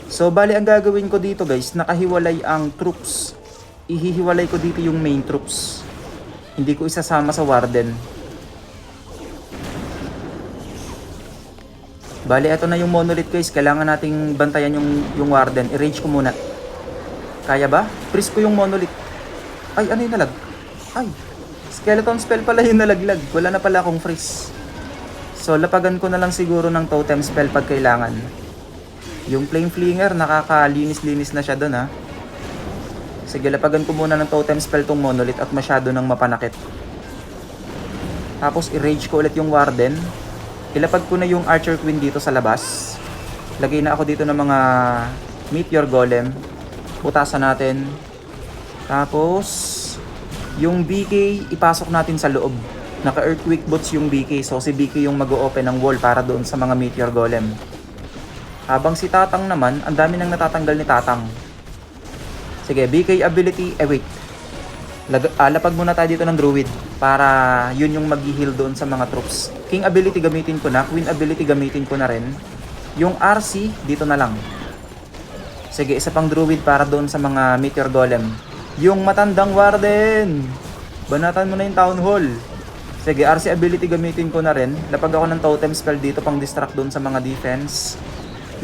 A: So, bali ang gagawin ko dito guys, nakahiwalay ang troops. Ihihiwalay ko dito yung main troops. Hindi ko isasama sa warden. Bali, ito na yung monolith guys. Kailangan nating bantayan yung warden. I-rage ko muna. Kaya ba? Freeze ko yung monolith. Ay, ano yung nalag? Ay, skeleton spell pala yung nalaglag. Wala na pala akong freeze. So, lapagan ko na lang siguro ng totem spell pag kailangan. Yung flame flinger, nakakalinis-linis na siya doon ha. Sige, lapagan ko muna ng totem spell tong monolith at masyado nang mapanakit. Tapos i-rage ko ulit yung warden. Ilapag ko na yung archer queen dito sa labas. Lagay na ako dito ng mga meteor golem. Putasan natin. Tapos yung BK ipasok natin sa loob. Naka earthquake boots yung BK. So si BK yung mag-o-open ng wall para doon sa mga meteor golem. Habang si Tatang naman, ang dami nang natatanggal ni Tatang. Sige, BK ability, wait. Lapag muna tayo dito ng druid para yun yung mag-heal doon sa mga troops. King ability gamitin ko na, queen ability gamitin ko na rin. Yung RC, dito na lang. Sige, isa pang druid para doon sa mga meteor golem. Yung matandang warden! Banatan mo na yung town hall. Sige, RC ability gamitin ko na rin. Lapag ako ng totem spell dito pang distract doon sa mga defense.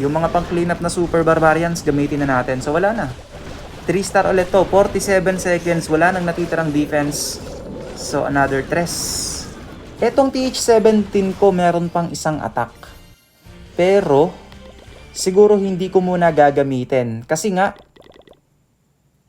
A: Yung mga pang clean up na super barbarians, gamitin na natin. So wala na. 3 star ulit to, 47 seconds, wala nang natitirang defense. So another 3. Etong TH17 ko meron pang isang attack. Pero siguro hindi ko muna gagamitin. Kasi nga,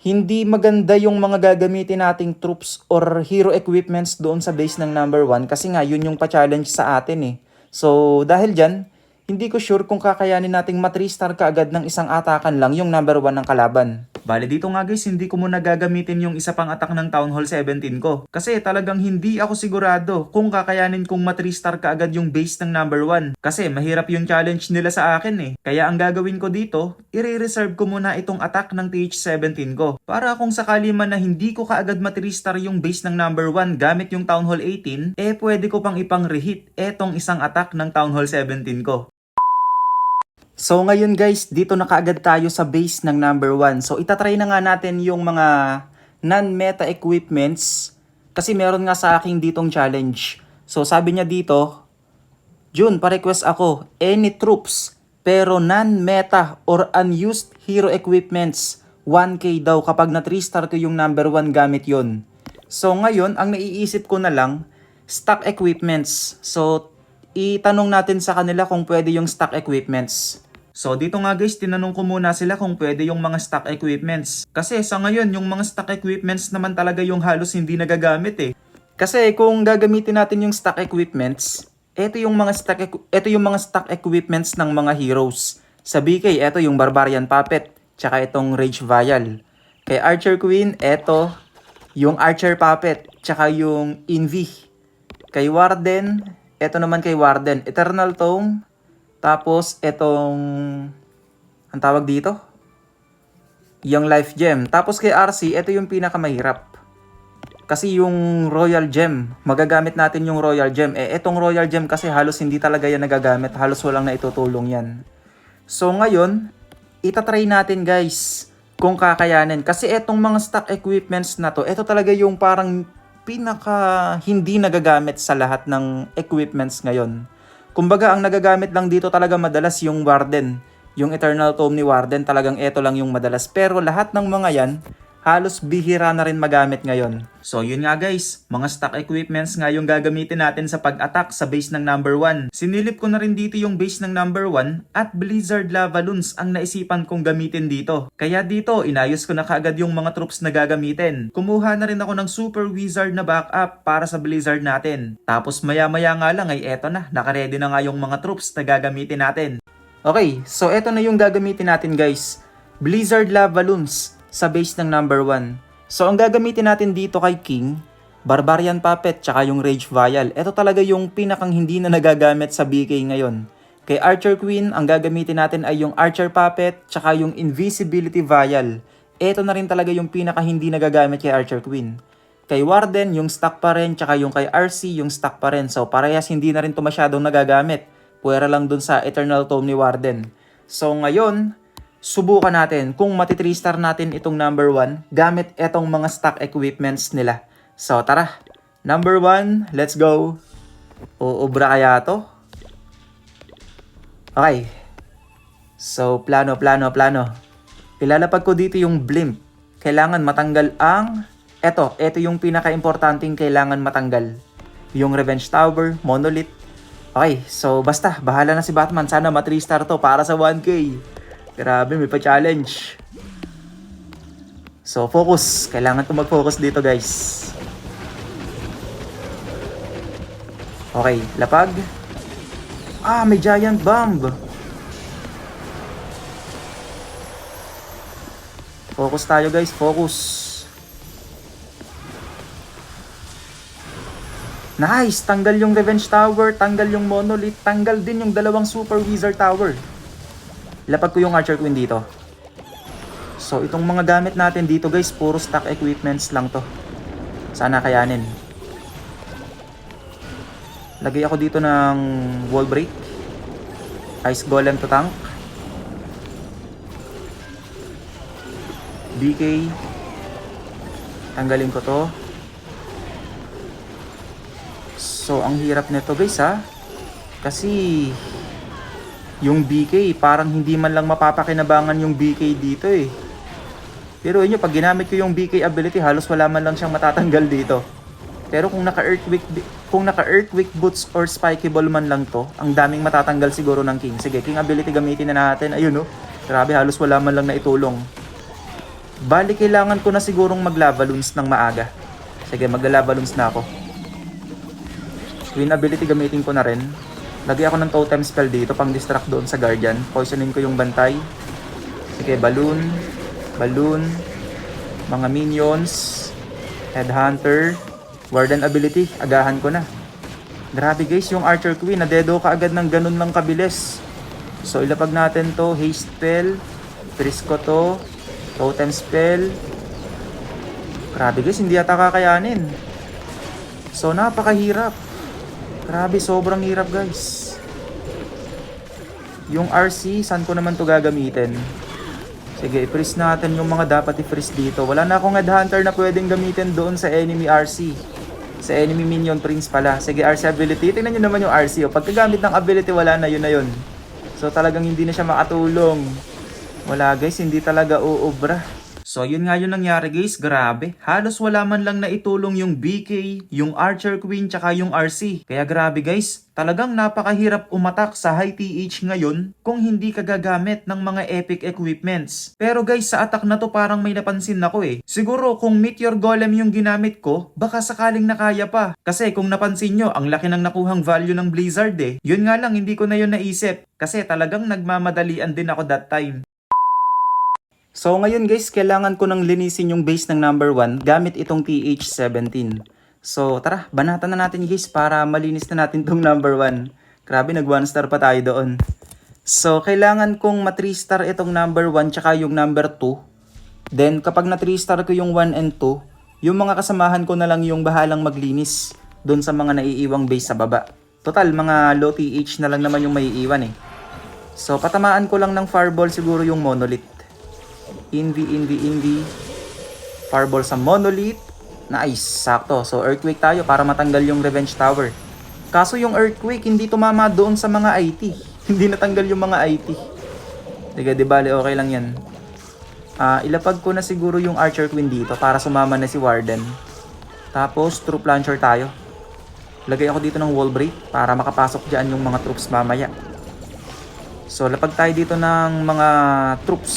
A: hindi maganda yung mga gagamitin nating troops or hero equipments doon sa base ng number 1. Kasi nga, yun yung pa-challenge sa atin eh. So dahil dyan, hindi ko sure kung kakayanin nating ma-3-star kaagad ng isang atakan lang yung number 1 ng kalaban. Bale dito nga guys, hindi ko muna gagamitin yung isa pang attack ng Town Hall 17 ko. Kasi talagang hindi ako sigurado kung kakayanin kong ma-3-star kaagad yung base ng number 1. Kasi mahirap yung challenge nila sa akin eh. Kaya ang gagawin ko dito, i-reserve ko muna itong attack ng TH17 ko. Para kung sakali man na hindi ko kaagad ma-3-star yung base ng number 1 gamit yung Town Hall 18, pwede ko pang ipang-reheat etong isang attack ng Town Hall 17 ko. So ngayon guys, dito na kaagad tayo sa base ng number 1. So itatry na nga natin yung mga non-meta equipments kasi meron nga sa aking ditong challenge. So sabi niya dito, Jun, pa-request ako, any troops pero non-meta or unused hero equipments 1k daw kapag na 3-star ko yung number 1 gamit yon. So ngayon, ang naiisip ko na lang, stock equipments. So itanong natin sa kanila kung pwede yung stock equipments. So dito nga guys, tinanong ko muna sila kung pwede yung mga stock equipments. Kasi sa ngayon, yung mga stock equipments naman talaga yung halos hindi nagagamit eh. Kasi kung gagamitin natin yung stock equipments, ito yung mga stock equipments ng mga heroes. Sa BK, ito yung Barbarian Puppet, tsaka itong Rage Vial. Kay Archer Queen, ito yung Archer Puppet, tsaka yung Envy. Kay Warden, ito naman kay Warden, Eternal Tome. Tapos, ang tawag dito?
B: yung Life Gem. Tapos kay RC, ito yung pinakamahirap. Kasi yung Royal Gem, magagamit natin yung Royal Gem. Etong Royal Gem kasi halos hindi talaga yan nagagamit. Halos walang naitutulong yan. So ngayon, itatry natin guys kung kakayanin. Kasi etong mga stock equipments na to, ito talaga yung parang pinaka hindi nagagamit sa lahat ng equipments ngayon. Kumbaga, ang nagagamit lang dito talaga madalas yung Warden. Yung Eternal Tome ni Warden, talagang ito lang yung madalas. Pero lahat ng mga yan, halos bihira na rin magamit ngayon.
A: So yun nga guys, mga stock equipments nga yung gagamitin natin sa pag-attack sa base ng number 1. Sinilip ko na rin dito yung base ng number 1 at Blizzard Lava Loons ang naisipan kong gamitin dito. Kaya dito, inayos ko na kaagad yung mga troops na gagamitin. Kumuha na rin ako ng Super Wizard na backup para sa Blizzard natin. Tapos maya-maya nga lang ay eto na, nakaredy na nga yung mga troops na gagamitin natin.
B: Okay, so eto na yung gagamitin natin guys. Blizzard Lava Loons sa base ng number 1. So ang gagamitin natin dito kay King, Barbarian Puppet, tsaka yung Rage Vial. Ito talaga yung pinakang hindi na nagagamit sa BK ngayon. Kay Archer Queen, ang gagamitin natin ay yung Archer Puppet, tsaka yung Invisibility Vial. Ito na rin talaga yung pinaka hindi nagagamit kay Archer Queen. Kay Warden, yung stock pa rin, tsaka yung kay RC, yung stock pa rin. So parehas hindi na rin ito masyadong nagagamit. Puwera lang dun sa Eternal Tome ni Warden. So ngayon, subukan natin kung mati-3-star natin itong number 1 gamit etong mga stock equipments nila. So tara, number 1, let's go. Uubra kaya to? Okay. So plano. Ilalapag ko dito yung blimp. Kailangan matanggal ang... Ito yung pinaka-importanting kailangan matanggal. Yung Revenge Tower, Monolith. Okay, so basta, bahala na si Batman. Sana ma-3-star to para sa 1K. Grabe, may pa-challenge. So, focus. Kailangan ko mag-focus dito, guys. Okay, lapag. May giant bomb. Focus tayo, guys. Focus. Nice! Tanggal yung Revenge Tower, tanggal yung Monolith, tanggal din yung dalawang Super Wizard Tower. Lapag ko yung Archer Queen dito. So, itong mga gamit natin dito guys, puro stock equipments lang to. Sana kayanin. Lagay ako dito ng Wall Break. Ice Golem to tank. BK. Tanggalin ko to. So, ang hirap nito guys ha. Kasi... yung BK, parang hindi man lang mapapakinabangan yung BK dito eh. Pero yun, pag ginamit ko yung BK ability, halos wala man lang siyang matatanggal dito. Pero kung naka-Earthquake Boots or Spiky Ball man lang to, ang daming matatanggal siguro ng King. Sige, King ability gamitin na natin. Ayun oh, grabe, halos wala man lang na itulong. Bali, kailangan ko na sigurong mag-Lava Loons ng maaga. Sige, mag-Lava Loons na ako. Queen ability gamitin ko na rin. Lagay ako ng totem spell dito pang distract doon sa guardian. Poisonin ko yung bantay. Sige, balloon. Mga minions. Headhunter. Warden ability. Agahan ko na. Grabe guys, yung Archer Queen. Nadedo ka agad ng ganun lang kabilis. So, ilapag natin to. Haste spell. Freeze ko to. Totem spell. Grabe guys, hindi yata kakayanin. So, napakahirap. Grabe, sobrang hirap guys. Yung RC, saan ko naman to gagamitin? Sige, i-freeze natin yung mga dapat i-freeze dito. Wala na akong headhunter na pwedeng gamitin doon sa enemy RC. Sa enemy minion prince pala. Sige, RC ability. Tingnan nyo naman yung RC. Pagkagamit ng ability, wala na, yun na yun. So talagang hindi na siya makatulong. Wala guys, hindi talaga uubra.
A: So yun nga yung nangyari guys, grabe. Halos wala man lang naitulong yung BK, yung Archer Queen, tsaka yung RC. Kaya grabe guys, talagang napakahirap umatak sa high TH ngayon kung hindi ka gagamit ng mga epic equipments. Pero guys, sa attack na to parang may napansin ako eh. Siguro kung Meteor Golem yung ginamit ko, baka sakaling nakaya pa. Kasi kung napansin nyo, ang laki ng nakuhang value ng Blizzard eh. Yun nga lang, hindi ko na yun naisip. Kasi talagang nagmamadalian din ako that time.
B: So ngayon guys, kailangan ko nang linisin yung base ng number 1 gamit itong TH17. So tara, banatan na natin guys para malinis na natin tong number 1. Grabe, nag 1 star pa tayo doon. So kailangan kong ma 3 star itong number 1 tsaka yung number 2 Then kapag na 3 star ko yung 1 and 2, yung mga kasamahan ko na lang yung bahalang maglinis doon sa mga naiiwang base sa baba. Total, mga low TH na lang naman yung maiiwan eh. So patamaan ko lang ng fireball siguro yung monolith. Invi. Fireball sa monolith. Nice, sakto. So earthquake tayo para matanggal yung revenge tower. Kaso yung earthquake hindi tumama doon sa mga IT. Hindi natanggal yung mga IT. Diga, di bale, okay lang yan. Ilapag ko na siguro yung Archer Queen dito para sumama na si Warden. Tapos troop launcher tayo. Lagay ako dito ng wall break para makapasok dyan yung mga troops mamaya. So lapag tayo dito ng mga troops.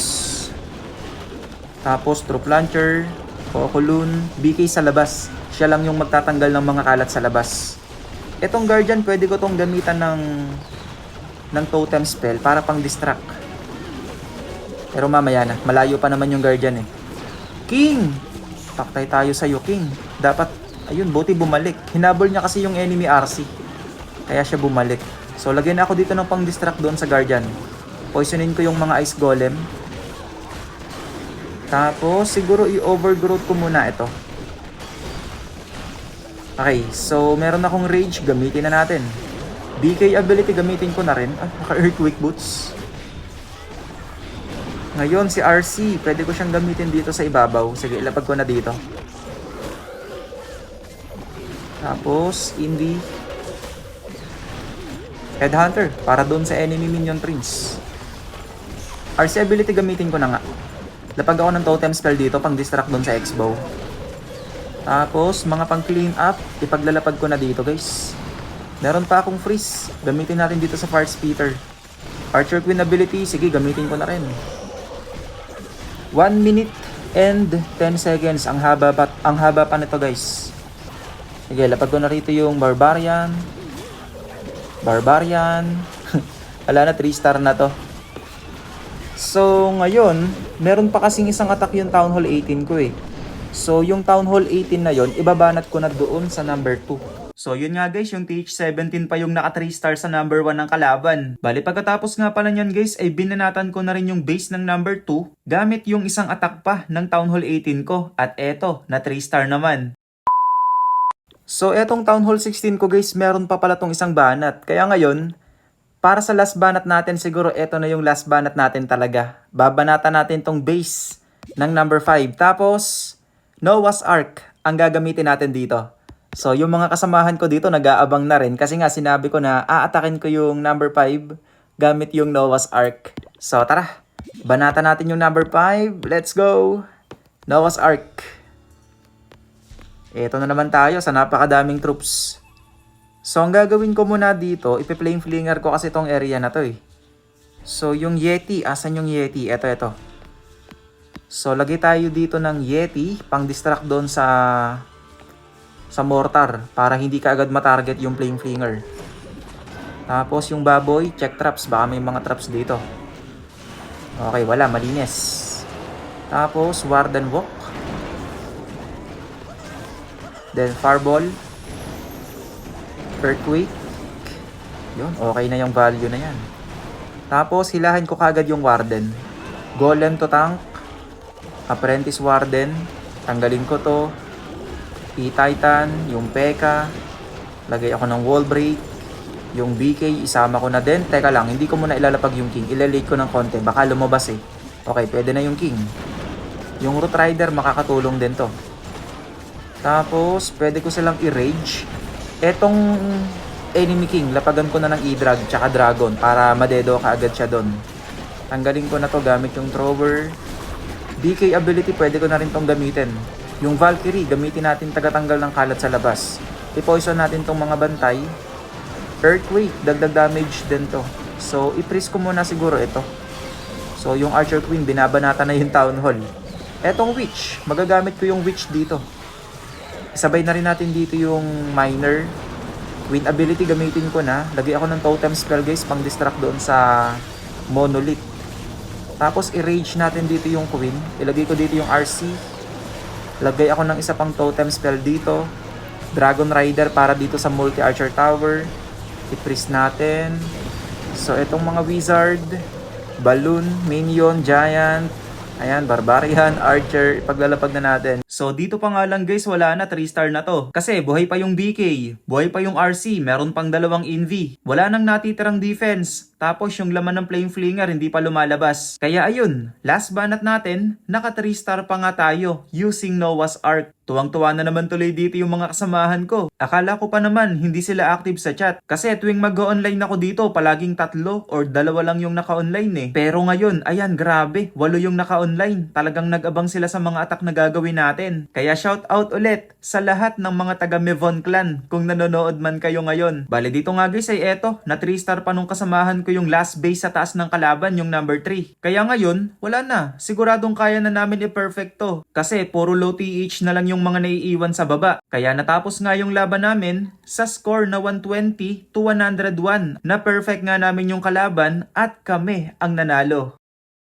B: Tapos troop launcher, Kokolun, BK sa labas. Siya lang yung magtatanggal ng mga kalat sa labas. Etong guardian pwede ko tong gamitan ng totem spell para pang distract. Pero mamaya na, malayo pa naman yung guardian eh. King! Paktay tayo sa'yo, King. Dapat, ayun, buti bumalik. Hinabol niya kasi yung enemy RC. Kaya siya bumalik. So, lagyan na ako dito ng pang-distract doon sa guardian. Poisonin ko yung mga ice golem. Tapos, siguro i-overgrowth ko muna ito. Okay, so meron akong rage, gamitin na natin. BK ability gamitin ko na rin. Naka-earthquake boots. Ngayon si RC, pwede ko siyang gamitin dito sa ibabaw. Sige, ilapag ko na dito. Tapos, Invi. Headhunter, para doon sa enemy minion prince. RC ability gamitin ko na nga. Lapag ako ng totem spell dito, pang distract doon sa X-bow. Tapos, mga pang clean up, ipaglalapag ko na dito guys. Meron pa akong freeze. Gamitin natin dito sa Fire Spitter. Archer Queen ability, sige, gamitin ko na rin. 1 minute and 10 seconds. Ang haba pa nito guys. Sige, lapag ko na rito yung Barbarian. Wala na, 3 star na to. So, ngayon, meron pa kasing isang attack yung Town Hall 18 ko eh. So, yung Town Hall 18 na yon, ibabanat ko na doon sa number 2. So, yun nga guys, yung TH17 pa yung naka 3 star sa number 1 ng kalaban. Bali, pagkatapos nga pala nyan guys, ay binanatan ko na rin yung base ng number 2 gamit yung isang attack pa ng Town Hall 18 ko. At eto, na 3 star naman. So, etong Town Hall 16 ko guys, meron pa pala tong isang banat. Kaya ngayon, para sa last banat natin, siguro eto na yung last banat natin talaga. Babanatan natin tong base ng number 5. Tapos, Noah's Ark ang gagamitin natin dito. So, yung mga kasamahan ko dito nag-aabang na rin kasi nga sinabi ko na aatakin ko yung number 5 gamit yung Noah's Ark. So, tara. Banatan natin yung number 5. Let's go! Noah's Ark. Ito na naman tayo sa napakadaming troops. So, ang gagawin ko muna dito, ipi-flame flinger ko kasi itong area na to eh. So, yung Yeti. Asan yung Yeti? Ito. So, lagay tayo dito ng Yeti pang distract doon sa mortar para hindi ka agad matarget yung flame flinger. Tapos yung baboy, check traps. Baka may mga traps dito. Okay, wala. Malinis. Tapos, Warden Walk. Then, Fireball. Earthquake. Yun, okay na yung value na yan. Tapos, hilahin ko kagad yung Warden. Golem to tank. Apprentice Warden. Tanggalin ko to. E-Titan, yung P.E.K.K.A. Lagay ako ng wall break. Yung BK, isama ko na din. Teka lang, hindi ko muna ilalapag yung King. Ilalate ko ng konti. Baka lumabas eh. Okay, pwede na yung King. Yung Root Rider, makakatulong din to. Tapos, pwede ko silang i-rage. Etong enemy King, lapagan ko na ng E-Drag tsaka Dragon para madedo ka agad siya doon. Tanggalin ko na to gamit yung Thrower. BK ability, pwede ko na rin tong gamitin. Yung Valkyrie, gamitin natin tagatanggal ng kalat sa labas. I-poison natin tong mga bantay. Earthquake, dagdag damage din to. So, i-freeze ko muna siguro ito. So, yung Archer Queen, binabanata na yung Town Hall. Etong Witch, magagamit ko yung Witch dito. Isabay na rin natin dito yung Miner. Queen ability, gamitin ko na. Lagay ako ng Totem Spell guys, pang distract doon sa Monolith. Tapos, i-rage natin dito yung Queen. Ilagay ko dito yung RC. Lagay ako ng isa pang totem spell dito. Dragon Rider para dito sa multi-archer tower. I-freeze natin. So, itong mga wizard, balloon, minion, giant, Ayan, Barbarian, Archer, ipaglalapag na natin.
A: So dito pa nga lang guys, wala na, 3 star na to. Kasi buhay pa yung BK, buhay pa yung RC, meron pang 2 Envy. Wala nang natitirang defense. Tapos yung laman ng Flame Flinger hindi pa lumalabas. Kaya ayun, last banat natin, naka 3 star pa nga tayo using Noah's Ark. Tuwang-tuwa na naman tuloy dito yung mga kasamahan ko. Akala ko pa naman hindi sila active sa chat. Kasi tuwing mag-online ako dito, palaging 3 or 2 lang yung naka-online eh. Pero ngayon, ayan grabe, 8 yung naka-online. Talagang nag-abang sila sa mga attack na gagawin natin. Kaya shout out ulit sa lahat ng mga taga Mevon Clan kung nanonood man kayo ngayon. Bale dito nga guys ay eto, na 3 star pa nung kasamahan ko yung last base sa taas ng kalaban, yung number 3. Kaya ngayon, wala na. Siguradong kaya na namin i-perfect to. Kasi puro low TH na lang yung mga naiiwan sa baba. Kaya natapos nga yung laban namin sa score na 120 to 101 na perfect nga namin yung kalaban at kami ang nanalo.